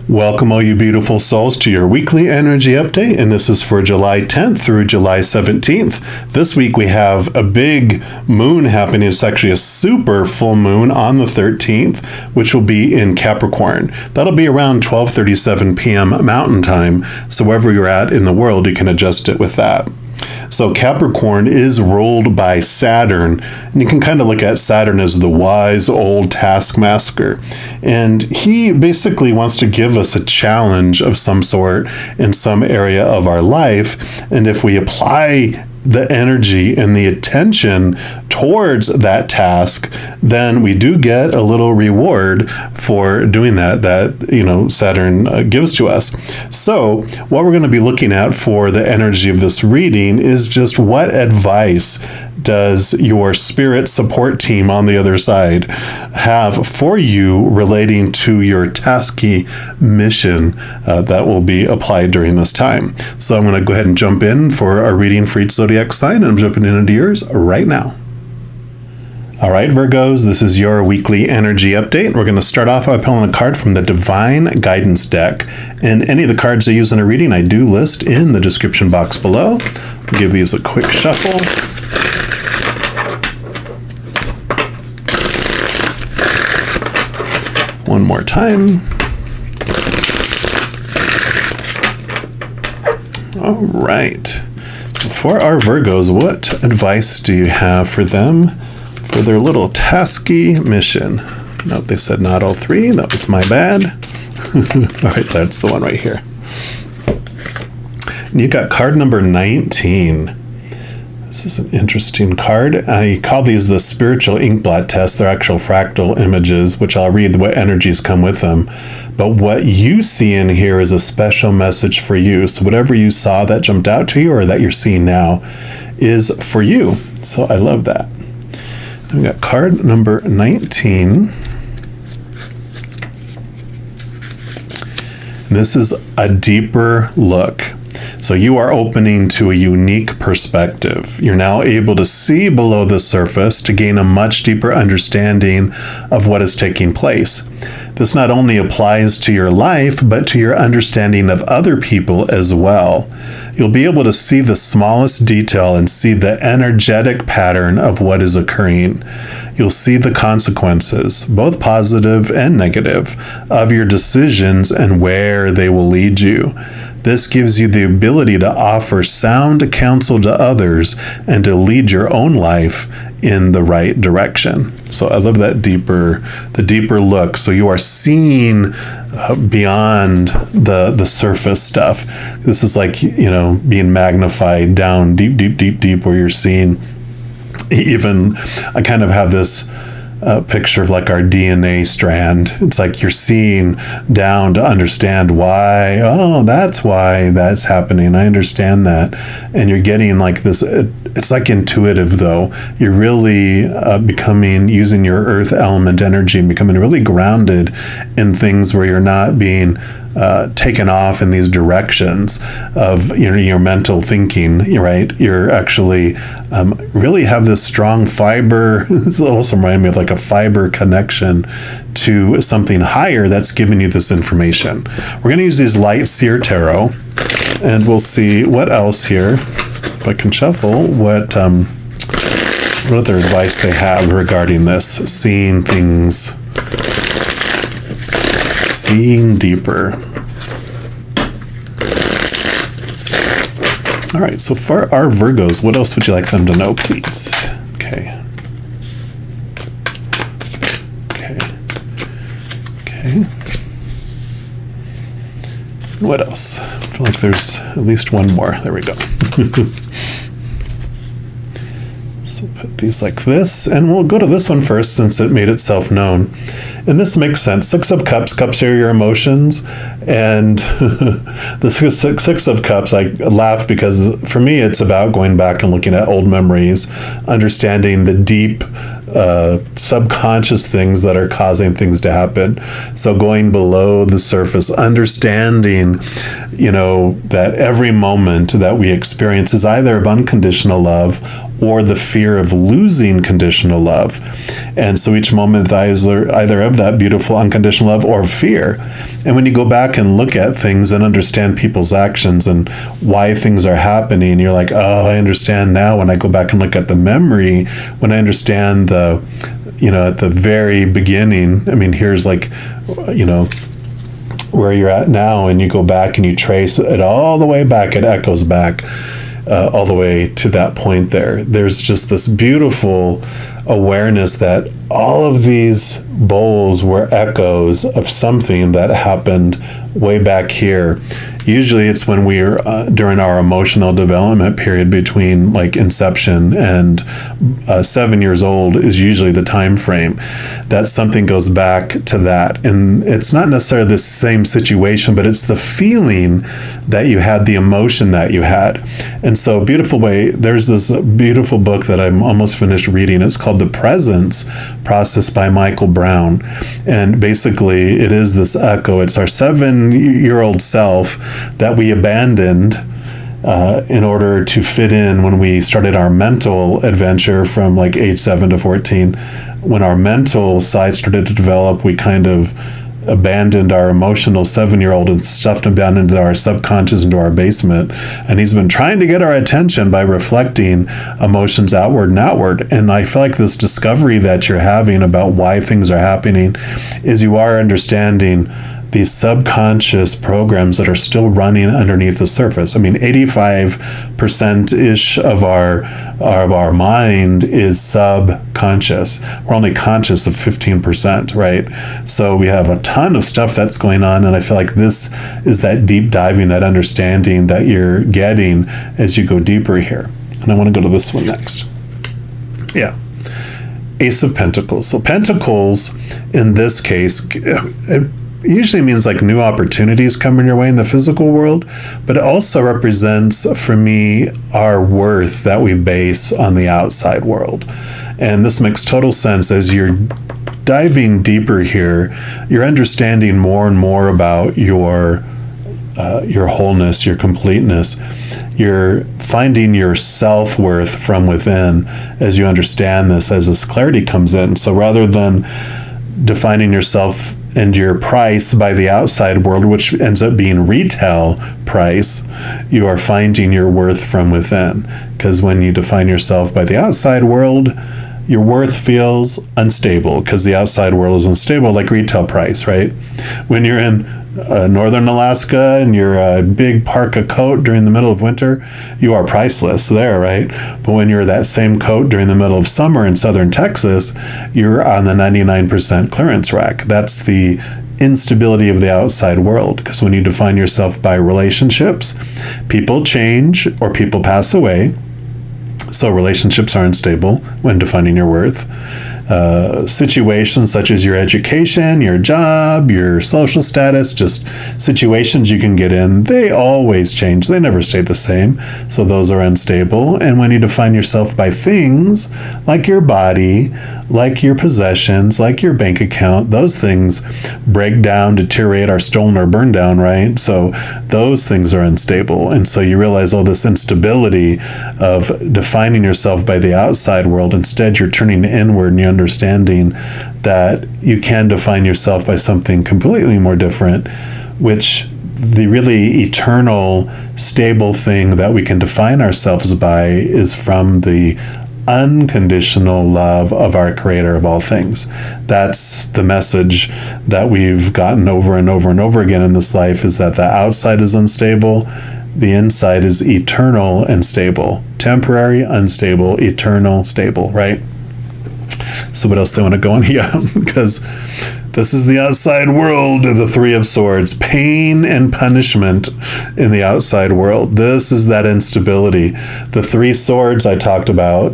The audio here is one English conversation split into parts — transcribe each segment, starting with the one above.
Welcome, all you beautiful souls, to your weekly energy update, and this is for July 10th through July 17th. This week we have a big moon happening. It's actually a super full moon on the 13th, which will be in Capricorn. That'll be around 12:37 p.m. Mountain Time, so wherever you're at in the world, you can adjust it with that. So Capricorn is ruled by Saturn, and you can kind of look at Saturn as the wise old taskmaster. And he basically wants to give us a challenge of some sort in some area of our life. And if we apply the energy and the attention towards that task, then we do get a little reward for doing that Saturn gives to us. So what we're going to be looking at for the energy of this reading is just what advice does your spirit support team on the other side have for you relating to your tasky mission that will be applied during this time. So I'm going to go ahead and jump in for our reading for each zodiac sign, and I'm jumping into yours right now. All right, Virgos, this is your weekly energy update. We're going to start off by pulling a card from the Divine Guidance deck. And any of the cards I use in a reading, I do list in the description box below. I'll give these a quick shuffle. One more time. All right. So for our Virgos, what advice do you have for them for their little tasky mission? Nope, they said not all three. That was my bad. All right, that's the one right here. And you got card number 19. This is an interesting card. I call these the spiritual inkblot tests. They're actual fractal images, which I'll read what energies come with them. But what you see in here is a special message for you. So whatever you saw that jumped out to you or that you're seeing now is for you. So I love that. Then we got card number 19. This is a deeper look. So you are opening to a unique perspective. You're now able to see below the surface to gain a much deeper understanding of what is taking place. This not only applies to your life, but to your understanding of other people as well. You'll be able to see the smallest detail and see the energetic pattern of what is occurring. You'll see the consequences, both positive and negative, of your decisions and where they will lead you. This gives you the ability to offer sound counsel to others and to lead your own life in the right direction. So I love that the deeper look. So you are seeing beyond the surface stuff. This is like, being magnified down deep, where you're seeing even, I kind of have this picture of like our DNA strand. It's like you're seeing down to understand why, that's why that's happening. I understand that. And you're getting like this, it's like intuitive though. You're really using your earth element energy and becoming really grounded in things where you're not being taken off in these directions of your mental thinking, right? You're actually really have this strong fiber. This also reminds me of like a fiber connection to something higher that's giving you this information. We're going to use these Light Seer Tarot, and we'll see what else here. If I can shuffle, what other advice they have regarding this, seeing things. Seeing deeper. All right, so for our Virgos, what else would you like them to know, please? Okay. What else? I feel like there's at least one more. There we go. So put these like this, and we'll go to this one first since it made itself known. And this makes sense. Six of Cups. Cups are your emotions. And the Six of Cups, I laugh because for me, it's about going back and looking at old memories, understanding the deep subconscious things that are causing things to happen. So going below the surface, understanding, that every moment that we experience is either of unconditional love or the fear of losing conditional love. And so each moment either of that beautiful unconditional love or fear. And when you go back and look at things and understand people's actions and why things are happening, you're like, oh, I understand now. When I go back and look at the memory, when I understand at the very beginning, I mean, here's like, where you're at now, and you go back and you trace it all the way back, it echoes back all the way to that point there. There's just this beautiful awareness that all of these bowls were echoes of something that happened way back here. Usually it's when we're during our emotional development period between like inception and 7 years old is usually the time frame that something goes back to that. And it's not necessarily the same situation, but it's the feeling that you had, the emotion that you had. And so beautiful way, there's this beautiful book that I'm almost finished reading. It's called The Presence Process by Michael Brown. And basically it is this echo. It's our 7-year-old self that we abandoned in order to fit in when we started our mental adventure from like age 7 to 14. When our mental side started to develop, we kind of abandoned our emotional 7-year-old and stuffed him down into our subconscious, into our basement. And he's been trying to get our attention by reflecting emotions outward and outward. And I feel like this discovery that you're having about why things are happening is you are understanding these subconscious programs that are still running underneath the surface. I mean, 85%-ish of our mind is subconscious. We're only conscious of 15%, right? So we have a ton of stuff that's going on, and I feel like this is that deep diving, that understanding that you're getting as you go deeper here. And I want to go to this one next. Yeah. Ace of Pentacles. So Pentacles, in this case, it usually means like new opportunities coming your way in the physical world, but it also represents, for me, our worth that we base on the outside world. And this makes total sense as you're diving deeper here. You're understanding more and more about your wholeness, your completeness. You're finding your self-worth from within as you understand this, as this clarity comes in. So rather than defining yourself and your price by the outside world, which ends up being retail price, you are finding your worth from within. Because when you define yourself by the outside world, your worth feels unstable because the outside world is unstable, like retail price, right? When you're in northern Alaska and you're a big parka coat during the middle of winter, you are priceless there, right? But when you're that same coat during the middle of summer in southern Texas, you're on the 99% clearance rack. That's the instability of the outside world. Because when you define yourself by relationships, people change or people pass away. So relationships are unstable when defining your worth. Situations such as your education, your job, your social status, just situations you can get in, they always change. They never stay the same. So those are unstable. And when you define yourself by things like your body, like your possessions, like your bank account, those things break down, deteriorate, are stolen or burned down, right? So those things are unstable. And so you realize all this instability of defining yourself by the outside world. Instead, you're turning inward and you're understanding that you can define yourself by something completely more different, which the really eternal, stable thing that we can define ourselves by is from the unconditional love of our creator of all things. That's the message that we've gotten over and over and over again in this life, is that the outside is unstable, the inside is eternal and stable. Temporary, unstable, eternal, stable, right? So what else do I want to go on? Yeah, because this is the outside world, the Three of Swords, pain and punishment in the outside world. This is that instability. The three swords I talked about,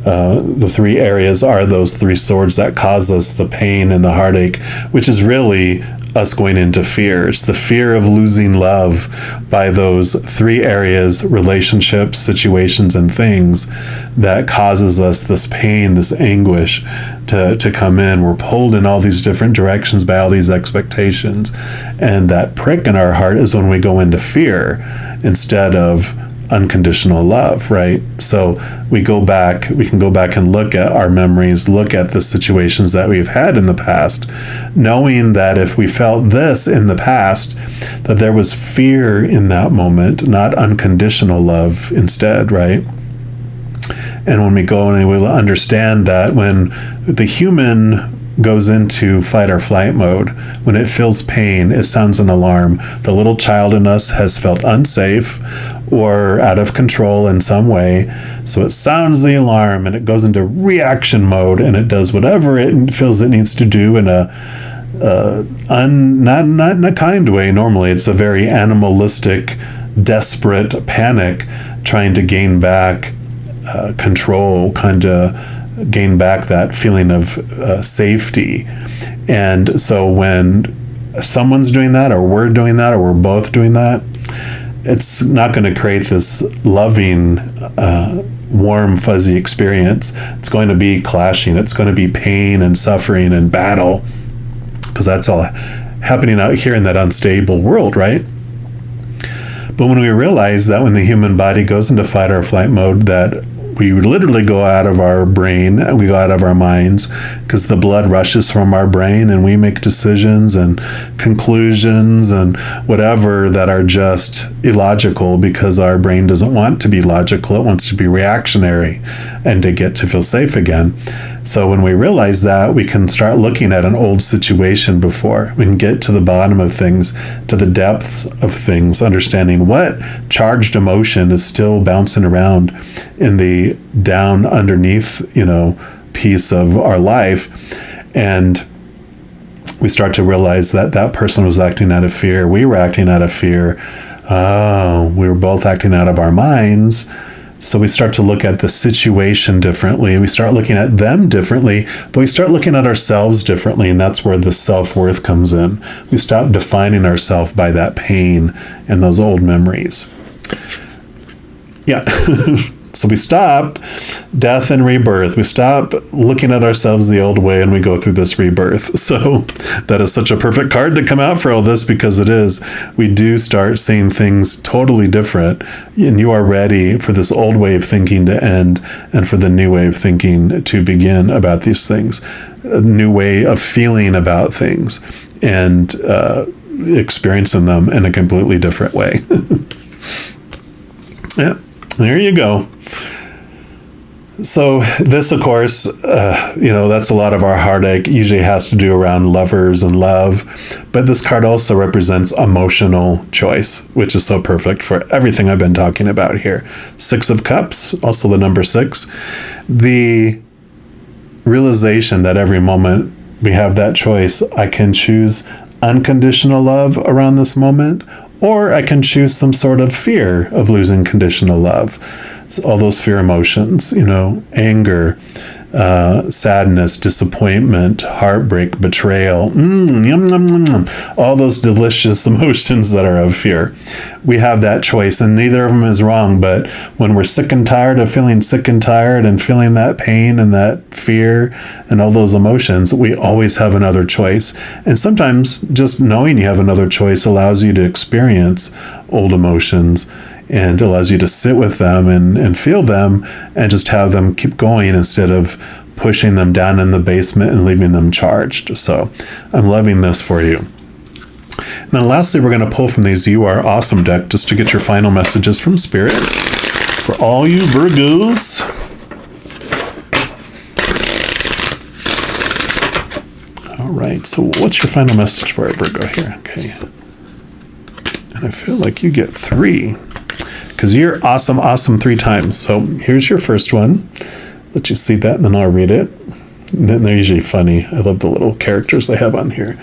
the three areas are those three swords that cause us the pain and the heartache, which is really us going into fear. It's the fear of losing love by those three areas, relationships, situations, and things, that causes us this pain, this anguish to come in. We're pulled in all these different directions by all these expectations. And that prick in our heart is when we go into fear instead of unconditional love, right? So we can go back and look at our memories, look at the situations that we've had in the past, knowing that if we felt this in the past, that there was fear in that moment, not unconditional love instead, right? And when we go and we understand that when the human goes into fight or flight mode, when it feels pain, it sounds an alarm. The little child in us has felt unsafe or out of control in some way. So it sounds the alarm and it goes into reaction mode and it does whatever it feels it needs to do in a not in a kind way. Normally it's a very animalistic, desperate panic trying to gain back control, kind of gain back that feeling of safety. And so when someone's doing that, or we're doing that, or we're both doing that, it's not going to create this loving, warm, fuzzy experience. It's going to be clashing. It's going to be pain and suffering and battle, because that's all happening out here in that unstable world, right? But when we realize that when the human body goes into fight or flight mode, that we literally go out of our brain, we go out of our minds, because the blood rushes from our brain and we make decisions and conclusions and whatever that are just illogical, because our brain doesn't want to be logical. It wants to be reactionary and to get to feel safe again. So when we realize that, we can start looking at an old situation before. We can get to the bottom of things, to the depths of things, understanding what charged emotion is still bouncing around in the down underneath, piece of our life. And we start to realize that that person was acting out of fear. We were acting out of fear. We were both acting out of our minds. So we start to look at the situation differently. We start looking at them differently, but we start looking at ourselves differently. And that's where the self-worth comes in. We stop defining ourselves by that pain and those old memories. Yeah. So we stop death and rebirth. We stop looking at ourselves the old way and we go through this rebirth. So that is such a perfect card to come out for all this, because it is. We do start seeing things totally different, and you are ready for this old way of thinking to end and for the new way of thinking to begin about these things, a new way of feeling about things and experiencing them in a completely different way. Yeah, there you go. So this, of course, that's a lot of our heartache usually has to do around lovers and love. But this card also represents emotional choice, which is so perfect for everything I've been talking about here. 6 of Cups, also the number 6. The realization that every moment we have that choice. I can choose unconditional love around this moment, or I can choose some sort of fear of losing conditional love. So all those fear emotions, anger, sadness, disappointment, heartbreak, betrayal, yum, yum, yum, yum. All those delicious emotions that are of fear. We have that choice, and neither of them is wrong. But when we're sick and tired of feeling sick and tired and feeling that pain and that fear and all those emotions, we always have another choice. And sometimes just knowing you have another choice allows you to experience old emotions and allows you to sit with them and feel them and just have them keep going instead of pushing them down in the basement and leaving them charged. So I'm loving this for you. And then lastly, we're going to pull from these You Are Awesome deck just to get your final messages from Spirit for all you Virgos. All right, so what's your final message for it, Virgo, here? Okay. And I feel like you get 3. Because you're awesome, awesome 3 times. So here's your first one. Let you see that, and then I'll read it. And then they're usually funny. I love the little characters they have on here.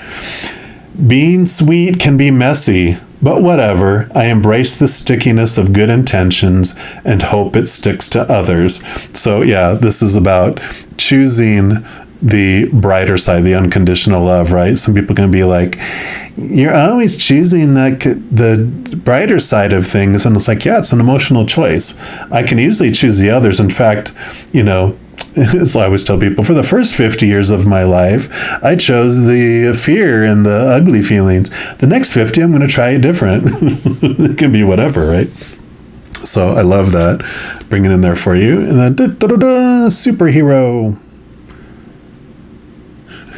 Being sweet can be messy, but whatever. I embrace the stickiness of good intentions and hope it sticks to others. So yeah, this is about choosing the brighter side, the unconditional love, right? Some people can be like, you're always choosing the brighter side of things. And it's like, yeah, it's an emotional choice. I can easily choose the others. In fact, as I always tell people, for the first 50 years of my life, I chose the fear and the ugly feelings. The next 50, I'm going to try it different. It can be whatever, right? So I love that. Bring it in there for you. And then superhero.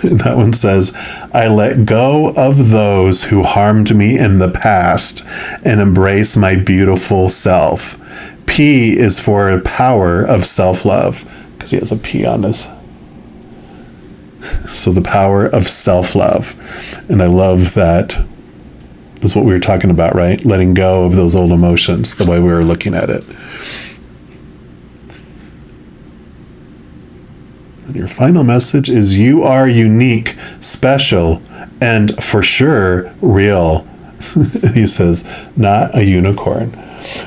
That one says, I let go of those who harmed me in the past and embrace my beautiful self. P is for power of self-love, because he has a P on his. So the power of self-love. And I love that. That's what we were talking about, right? Letting go of those old emotions, the way we were looking at it. And your final message is, you are unique, special, and for sure real. He says, not a unicorn.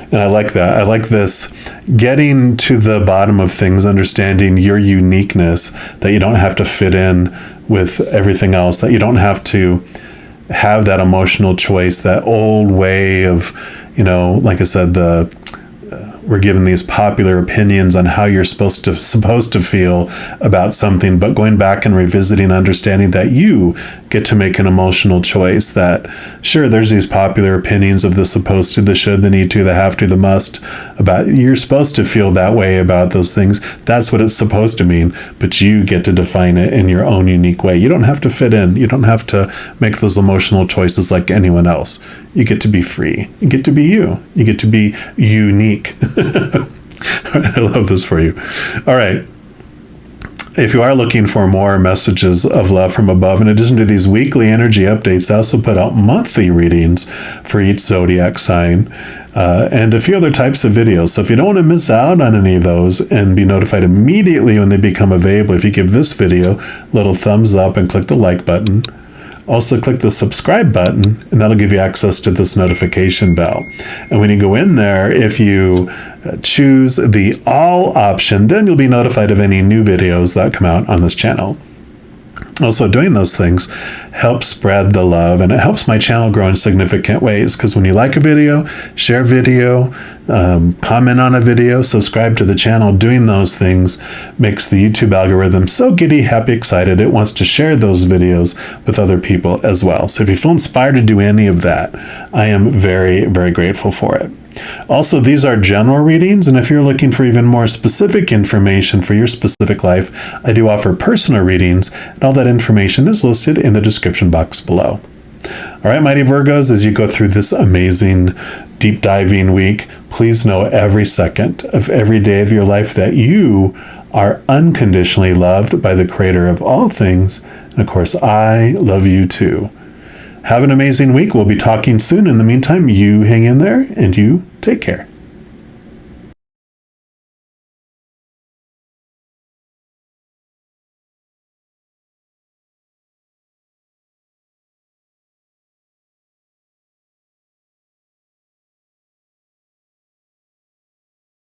And I like that. I like this, getting to the bottom of things, understanding your uniqueness, that you don't have to fit in with everything else, that you don't have to have that emotional choice, that old way of, like I said, we're given these popular opinions on how you're supposed to feel about something, but going back and revisiting, understanding that you get to make an emotional choice. That sure, there's these popular opinions of the supposed to, the should, the need to, the have to, the must, about you're supposed to feel that way about those things. That's what it's supposed to mean, but you get to define it in your own unique way. You don't have to fit in. You don't have to make those emotional choices like anyone else. You get to be free. You get to be you. You get to be unique. I love this for you. All right. If you are looking for more messages of love from above, in addition to these weekly energy updates, I also put out monthly readings for each zodiac sign and a few other types of videos. So if you don't want to miss out on any of those and be notified immediately when they become available, if you give this video a little thumbs up and click the like button, also click the subscribe button, and that'll give you access to this notification bell. And when you go in there, if you choose the all option, then you'll be notified of any new videos that come out on this channel. Also, doing those things helps spread the love, and it helps my channel grow in significant ways, because when you like a video, share a video, comment on a video, subscribe to the channel, doing those things makes the YouTube algorithm so giddy, happy, excited, it wants to share those videos with other people as well. So if you feel inspired to do any of that, I am very, very grateful for it. Also, these are general readings, and if you're looking for even more specific information for your specific life, I do offer personal readings, and all that information is listed in the description box below. All right, mighty Virgos, as you go through this amazing, deep diving week, please know every second of every day of your life that you are unconditionally loved by the Creator of all things, and of course, I love you too. Have an amazing week. We'll be talking soon. In the meantime, you hang in there and you take care.